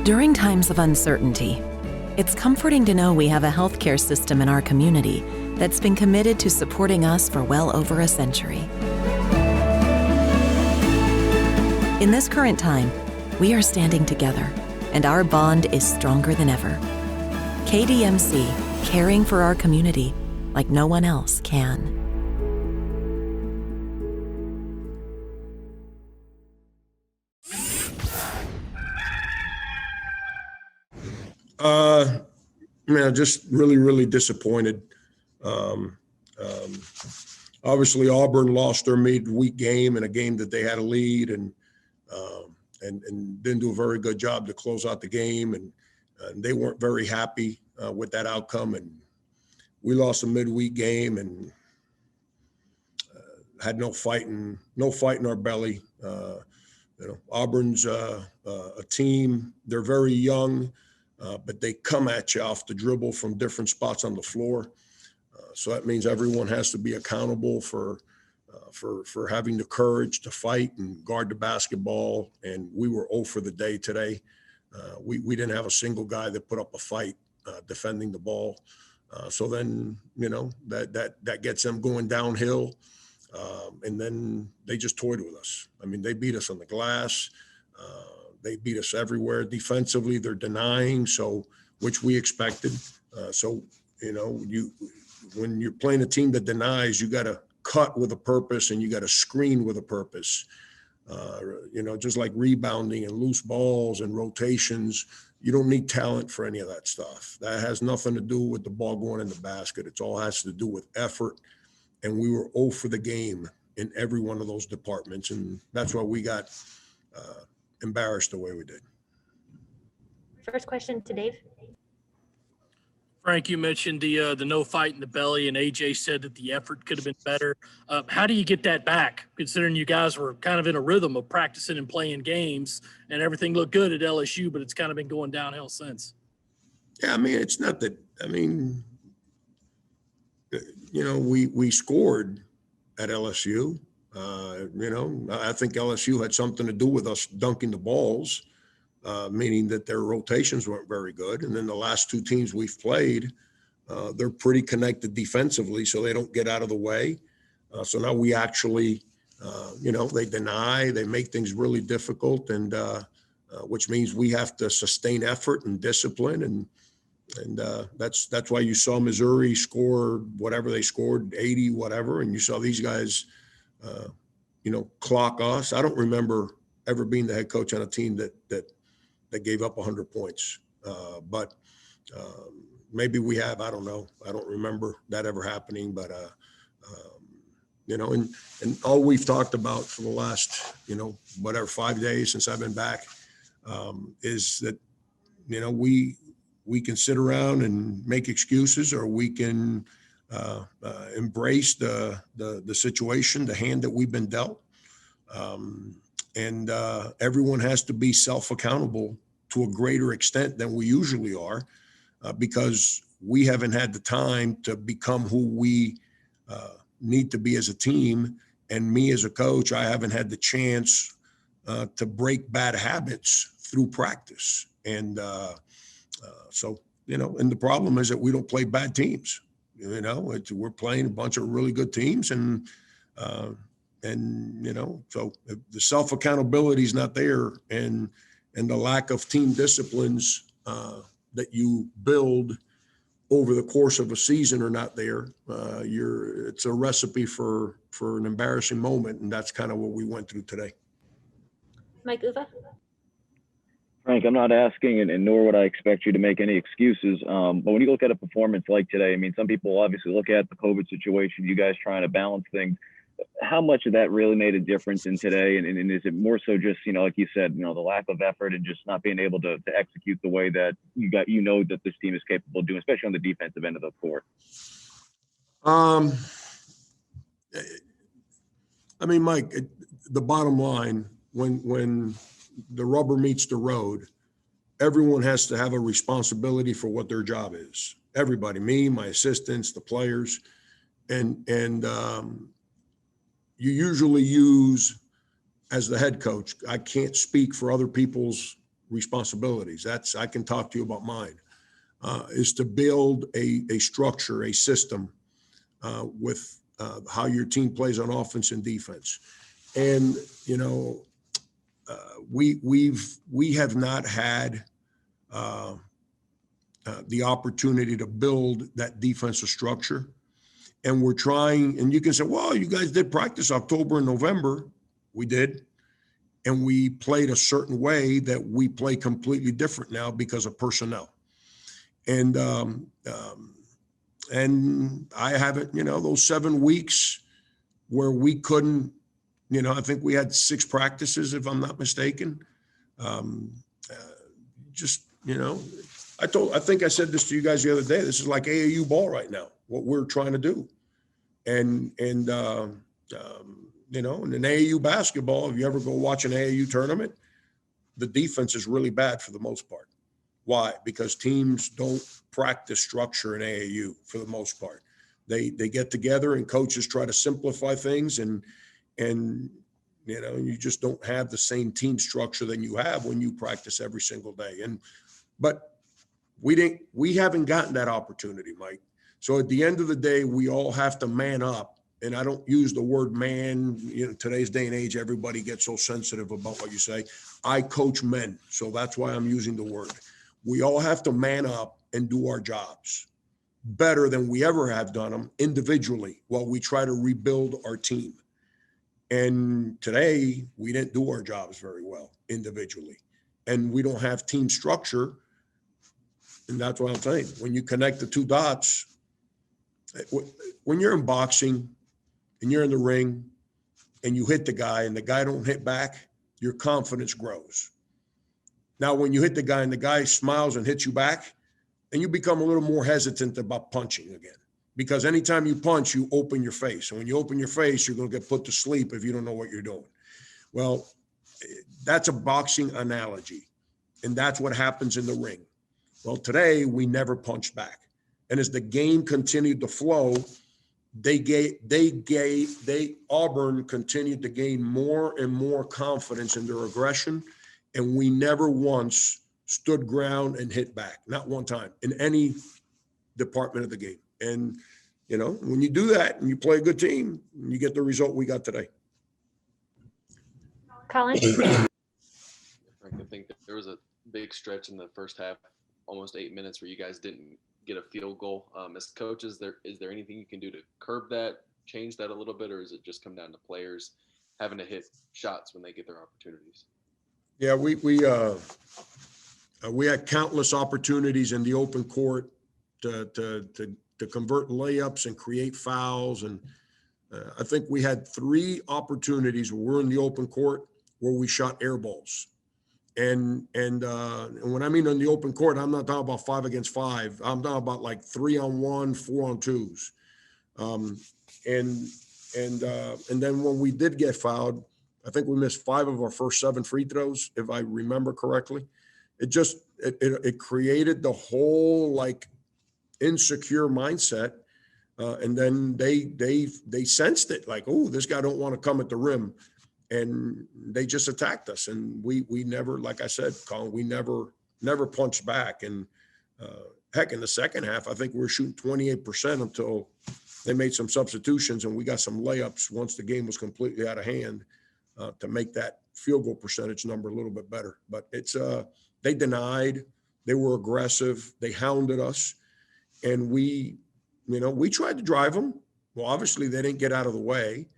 During times of uncertainty, it's comforting to know we have a healthcare system in our community that's been committed to supporting us for well over a century. In this current time, we are standing together, and our bond is stronger than ever. KDMC, caring for our community like no one else can. Just really disappointed. Obviously, Auburn lost their midweek game in a game that they had a lead, and didn't do a very good job to close out the game, and they weren't very happy with that outcome. And we lost a midweek game and had no fight in our belly. Auburn's a team. They're very young. But they come at you off the dribble from different spots on the floor. So that means everyone has to be accountable for having the courage to fight and guard the basketball. And we were 0 for the day today. We didn't have a single guy that put up a fight defending the ball. So then, that gets them going downhill. And then they just toyed with us. I mean, they beat us on the glass. They beat us everywhere. Defensively, they're denying, which we expected. When you're playing a team that denies, you got to cut with a purpose and you got to screen with a purpose. Just like rebounding and loose balls and rotations, you don't need talent for any of that stuff. That has nothing to do with the ball going in the basket. It all has to do with effort. And we were 0 for the game in every one of those departments. And that's why we got embarrassed the way we did. First question to Dave. Frank, you mentioned the no fight in the belly, and AJ said that the effort could have been better. How do you get that back, considering you guys were kind of in a rhythm of practicing and playing games, and everything looked good at LSU, but it's kind of been going downhill since? Yeah, it's not that. We scored at LSU. I think LSU had something to do with us dunking the balls, meaning that their rotations weren't very good. And then the last two teams we've played, they're pretty connected defensively, so they don't get out of the way. So now we actually, they deny, they make things really difficult, and which means we have to sustain effort and discipline. And that's why you saw Missouri score whatever they scored, 80, whatever, and you saw these guys clock us. I don't remember ever being the head coach on a team that gave up 100 points. But maybe we have, I don't know. I don't remember that ever happening, but, and all we've talked about for the last, 5 days since I've been back, is that, we can sit around and make excuses, or we can embrace the situation, the hand that we've been dealt. And everyone has to be self-accountable to a greater extent than we usually are, because we haven't had the time to become who we need to be as a team. And me as a coach, I haven't had the chance to break bad habits through practice. And and the problem is that we don't play bad teams. We're playing a bunch of really good teams, and so the self-accountability is not there, and the lack of team disciplines that you build over the course of a season are not there. It's a recipe for an embarrassing moment, and that's kind of what we went through today. Mike Uva. Frank, I'm not asking, and nor would I expect you to make any excuses. But when you look at a performance like today, some people obviously look at the COVID situation, you guys trying to balance things. How much of that really made a difference in today? And is it more so just, like you said, the lack of effort and just not being able to execute the way that that this team is capable of doing, especially on the defensive end of the court? Mike, the bottom line, when the rubber meets the road, everyone has to have a responsibility for what their job is. Everybody, me, my assistants, the players, and you usually use, as the head coach, I can't speak for other people's responsibilities. I can talk to you about mine, is to build a structure, a system with how your team plays on offense and defense. And, you know, we have not had the opportunity to build that defensive structure. And we're trying, and you can say, well, you guys did practice October and November. We did. And we played a certain way that we play completely different now because of personnel. And I haven't, you know, those 7 weeks where we couldn't, you know, I think we had 6 practices, if I'm not mistaken. Just, you know, I think I said this to you guys the other day. This is like AAU ball right now, what we're trying to do. And you know, in an AAU basketball, if you ever go watch an AAU tournament, the defense is really bad for the most part. Why? Because teams don't practice structure in AAU for the most part. They get together and coaches try to simplify things, and you know, you just don't have the same team structure than you have when you practice every single day. But we haven't gotten that opportunity, Mike. So at the end of the day, we all have to man up. And I don't use the word man, you know, today's day and age, everybody gets so sensitive about what you say. I coach men, so that's why I'm using the word. We all have to man up and do our jobs better than we ever have done them individually while we try to rebuild our team. And today, we didn't do our jobs very well individually. And we don't have team structure. And that's what I'm saying. When you connect the 2 dots, when you're in boxing, and you're in the ring and you hit the guy and the guy don't hit back, your confidence grows. Now, when you hit the guy and the guy smiles and hits you back, and you become a little more hesitant about punching again, because anytime you punch, you open your face. And when you open your face, you're going to get put to sleep if you don't know what you're doing. Well, that's a boxing analogy. And that's what happens in the ring. Well, today we never punched back. And as the game continued to flow, Auburn continued to gain more and more confidence in their aggression, and we never once stood ground and hit back, not one time in any department of the game. And, you know, when you do that and you play a good team, you get the result we got today. Colin? Frank, I think there was a big stretch in the first half, almost 8 minutes, where you guys didn't get a field goal. As coaches, is there anything you can do to curb that, change that a little bit, or does it just come down to players having to hit shots when they get their opportunities? Yeah, we had countless opportunities in the open court to convert layups and create fouls, and I think we had 3 opportunities where we're in the open court where we shot air balls. And when I mean on the open court, I'm not talking about 5 against 5. I'm talking about like 3-on-1, 4-on-2s. And then when we did get fouled, I think we missed 5 of our first 7 free throws, if I remember correctly. It created the whole like insecure mindset. And then they sensed it, like, oh, this guy don't want to come at the rim. And they just attacked us. And we never, like I said, Colin, we never punched back. And heck, in the second half, I think we were shooting 28% until they made some substitutions and we got some layups once the game was completely out of hand to make that field goal percentage number a little bit better. But it's they denied, they were aggressive, they hounded us, and we tried to drive them. Well, obviously they didn't get out of the way.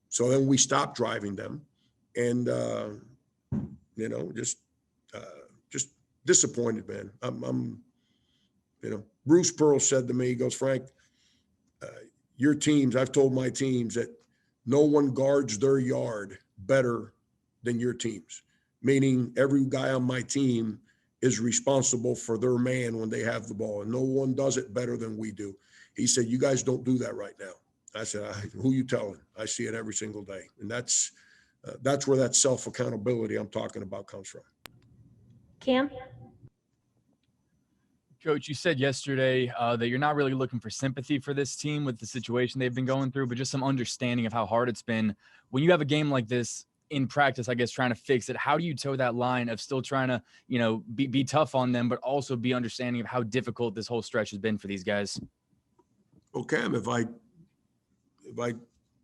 So then we stopped driving them, and just disappointed, man. I'm Bruce Pearl said to me, he goes, Frank, your teams, I've told my teams that no one guards their yard better than your teams, meaning every guy on my team is responsible for their man when they have the ball, and no one does it better than we do. He said, you guys don't do that right now. I said, who you telling? I see it every single day. And that's where that self-accountability I'm talking about comes from. Cam? Coach, you said yesterday that you're not really looking for sympathy for this team with the situation they've been going through, but just some understanding of how hard it's been. When you have a game like this in practice, I guess, trying to fix it. How do you toe that line of still trying to, be tough on them, but also be understanding of how difficult this whole stretch has been for these guys? Well, Cam, if I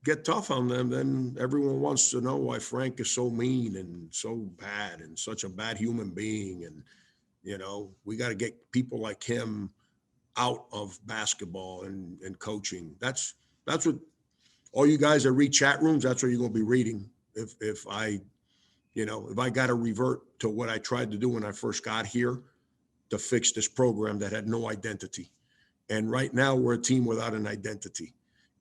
get tough on them, then everyone wants to know why Frank is so mean and so bad and such a bad human being. And, we got to get people like him out of basketball and coaching. That's what all you guys that read chat rooms, that's what you're going to be reading. If I got to revert to what I tried to do when I first got here to fix this program that had no identity. And right now we're a team without an identity.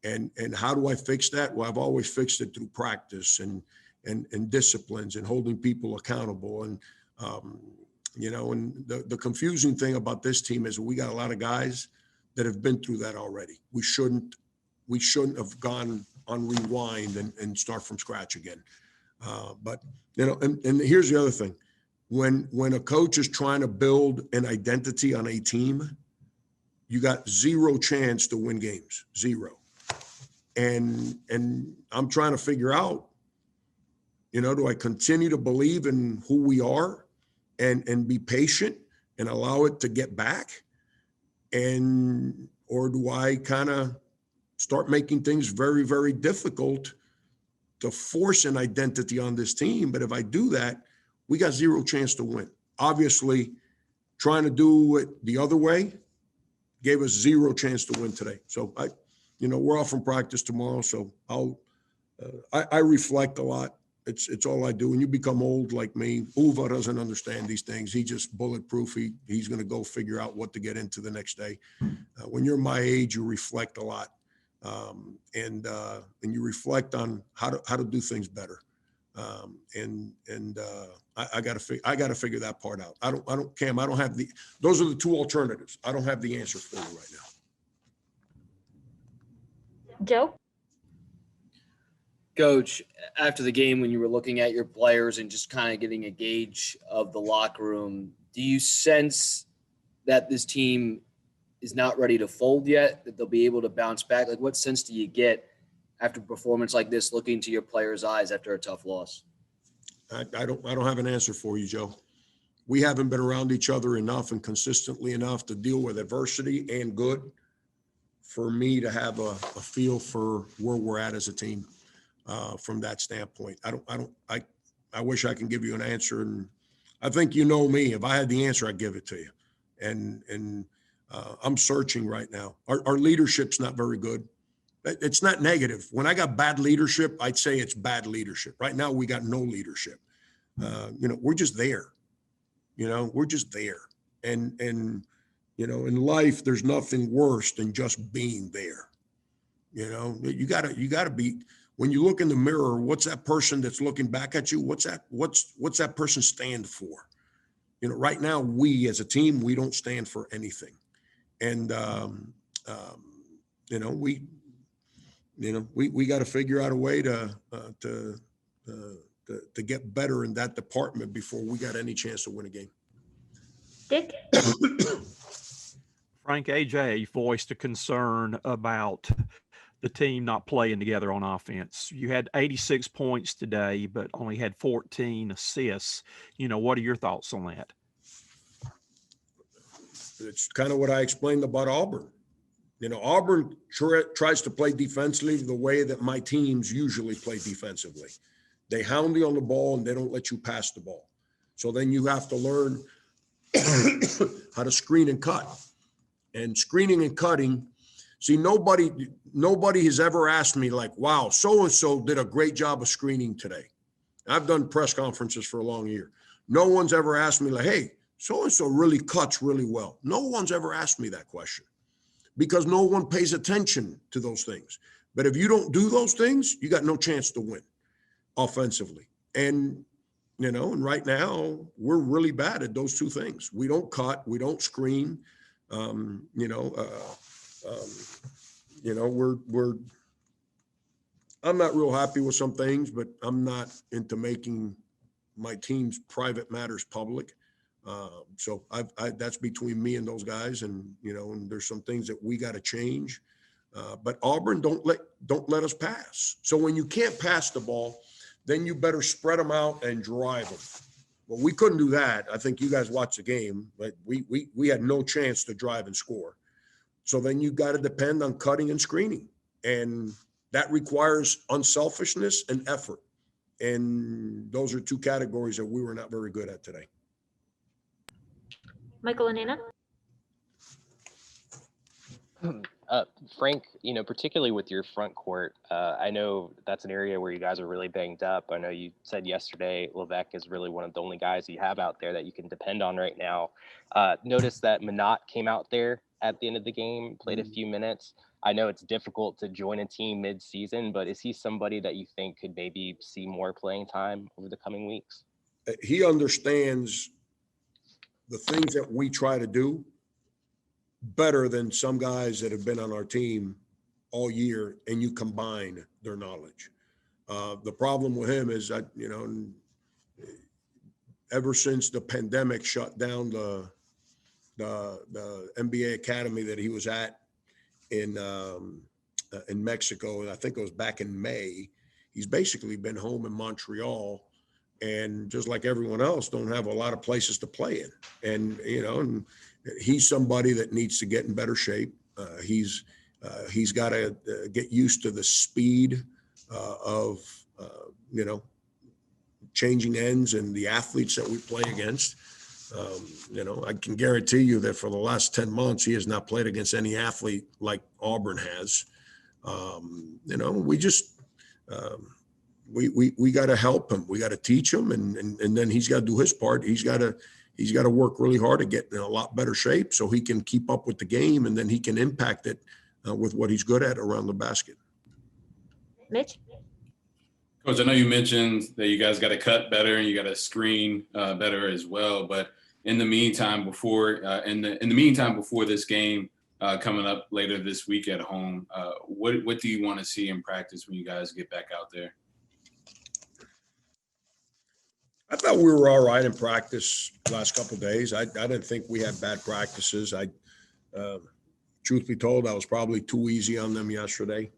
And how do I fix that? Well, I've always fixed it through practice and disciplines and holding people accountable. And, and the confusing thing about this team is we got a lot of guys that have been through that already. We shouldn't have gone on rewind and start from scratch again. But here's the other thing. When a coach is trying to build an identity on a team, you got zero chance to win games, zero. And I'm trying to figure out, do I continue to believe in who we are and be patient and allow it to get back? Or do I kind of start making things very, very difficult to force an identity on this team? But if I do that, we got zero chance to win. Obviously, trying to do it the other way gave us zero chance to win today. So we're off from practice tomorrow. So I reflect a lot. It's all I do. When you become old like me, Uva doesn't understand these things. He just bulletproof. He's going to go figure out what to get into the next day. When you're my age, you reflect a lot. And you reflect on how to do things better. I got to figure that part out. Cam, I don't have those are the two alternatives. I don't have the answer for you right now. Joe? Coach, after the game, when you were looking at your players and just kind of getting a gauge of the locker room, do you sense that this team is not ready to fold yet, that they'll be able to bounce back? Like, what sense do you get after a performance like this, looking into your players' eyes after a tough loss? I don't have an answer for you, Joe. We haven't been around each other enough and consistently enough to deal with adversity and good for me to have a feel for where we're at as a team from that standpoint. I wish I can give you an answer, and I think you know me. If I had the answer, I'd give it to you. And I'm searching right now. Our leadership's not very good. It's not negative. When I got bad leadership, I'd say it's bad leadership. Right now, we got no leadership. We're just there. We're just there. And in life, there's nothing worse than just being there. You gotta be, when you look in the mirror, what's that person that's looking back at you? What's that person stand for? Right now, we as a team, we don't stand for anything. And, we got to figure out a way to get better in that department before we got any chance to win a game. Dick? Frank, AJ voiced a concern about the team not playing together on offense. You had 86 points today, but only had 14 assists. What are your thoughts on that? It's kind of what I explained about Auburn. Auburn tries to play defensively the way that my teams usually play defensively. They hound you on the ball and they don't let you pass the ball. So then you have to learn how to screen and cut. And screening and cutting, see, nobody has ever asked me like, wow, so-and-so did a great job of screening today. I've done press conferences for a long year. No one's ever asked me like, hey, so-and-so really cuts really well. No one's ever asked me that question because no one pays attention to those things. But if you don't do those things, you got no chance to win offensively. And, and right now we're really bad at those two things. We don't cut, we don't screen. I'm not real happy with some things, but I'm not into making my team's private matters public. So that's between me and those guys, and and there's some things that we got to change. But Auburn don't let us pass. So when you can't pass the ball, then you better spread them out and drive them. Well, we couldn't do that. I think you guys watched the game, but we had no chance to drive and score. So then you got to depend on cutting and screening. And that requires unselfishness and effort. And those are two categories that we were not very good at today. Michael and Anna. Frank, particularly with your front court, I know that's an area where you guys are really banged up. I know you said yesterday Levesque is really one of the only guys you have out there that you can depend on right now. Notice that Minot came out there at the end of the game, played a few minutes. I know it's difficult to join a team mid-season, but is he somebody that you think could maybe see more playing time over the coming weeks? He understands the things that we try to do better than some guys that have been on our team all year, and you combine their knowledge. The problem with him is that, ever since the pandemic shut down the NBA academy that he was at in Mexico, and I think it was back in May, he's basically been home in Montreal, and just like everyone else, don't have a lot of places to play in. And, and he's somebody that needs to get in better shape. He's got to get used to the speed of, changing ends and the athletes that we play against. I can guarantee you that for the last 10 months, he has not played against any athlete like Auburn has. We just, we got to help him. We got to teach him, and then he's got to do his part. He's got to work really hard to get in a lot better shape so he can keep up with the game, and then he can impact it with what he's good at around the basket. Mitch? Coach, I know you mentioned that you guys got to cut better and you got to screen better as well. But in the meantime, before this game coming up later this week at home, what do you want to see in practice when you guys get back out there? I thought we were all right in practice the last couple of days. I didn't think we had bad practices. Truth be told, I was probably too easy on them yesterday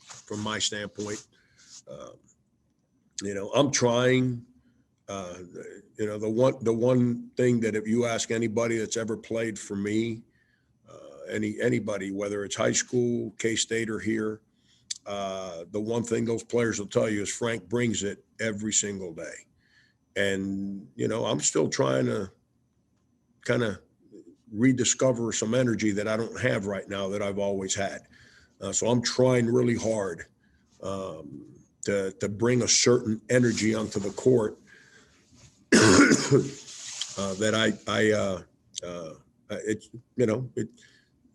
from my standpoint. I'm trying. The one thing that if you ask anybody that's ever played for me, anybody, whether it's high school, K-State, or here, the one thing those players will tell you is Frank brings it every single day. And, I'm still trying to kind of rediscover some energy that I don't have right now that I've always had. So I'm trying really hard to bring a certain energy onto the court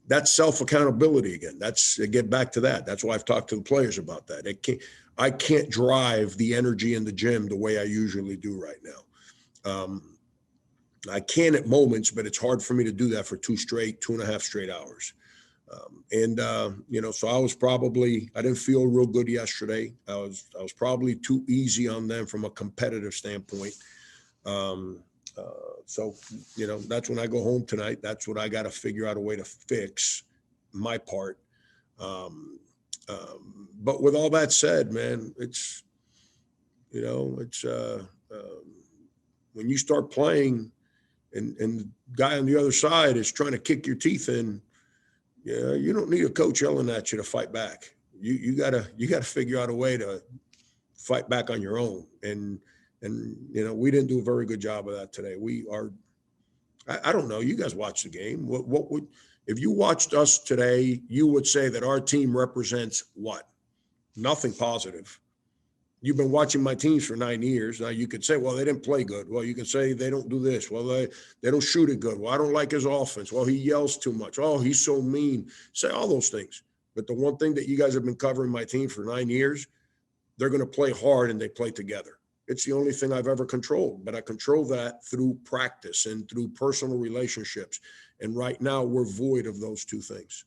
that's self-accountability again. Get back to that. That's why I've talked to the players about that. I can't drive the energy in the gym the way I usually do right now. I can at moments, but it's hard for me to do that for 2.5 straight hours. So I didn't feel real good yesterday. I was probably too easy on them from a competitive standpoint. That's when I go home tonight. That's what I got to figure out a way to fix my part. But with all that said, man, it's when you start playing and the guy on the other side is trying to kick your teeth in, you don't need a coach yelling at you to fight back. You gotta figure out a way to fight back on your own. And we didn't do a very good job of that today. I don't know. You guys watched the game. What would, if you watched us today, you would say that our team represents what? Nothing positive. You've been watching my teams for 9 years. Now you could say, well, they didn't play good. Well, you can say they don't do this. Well, they don't shoot it good. Well, I don't like his offense. Well, he yells too much. Oh, he's so mean. Say all those things. But the one thing that you guys have been covering my team for 9 years, they're going to play hard and they play together. It's the only thing I've ever controlled, but I control that through practice and through personal relationships. And right now we're void of those two things.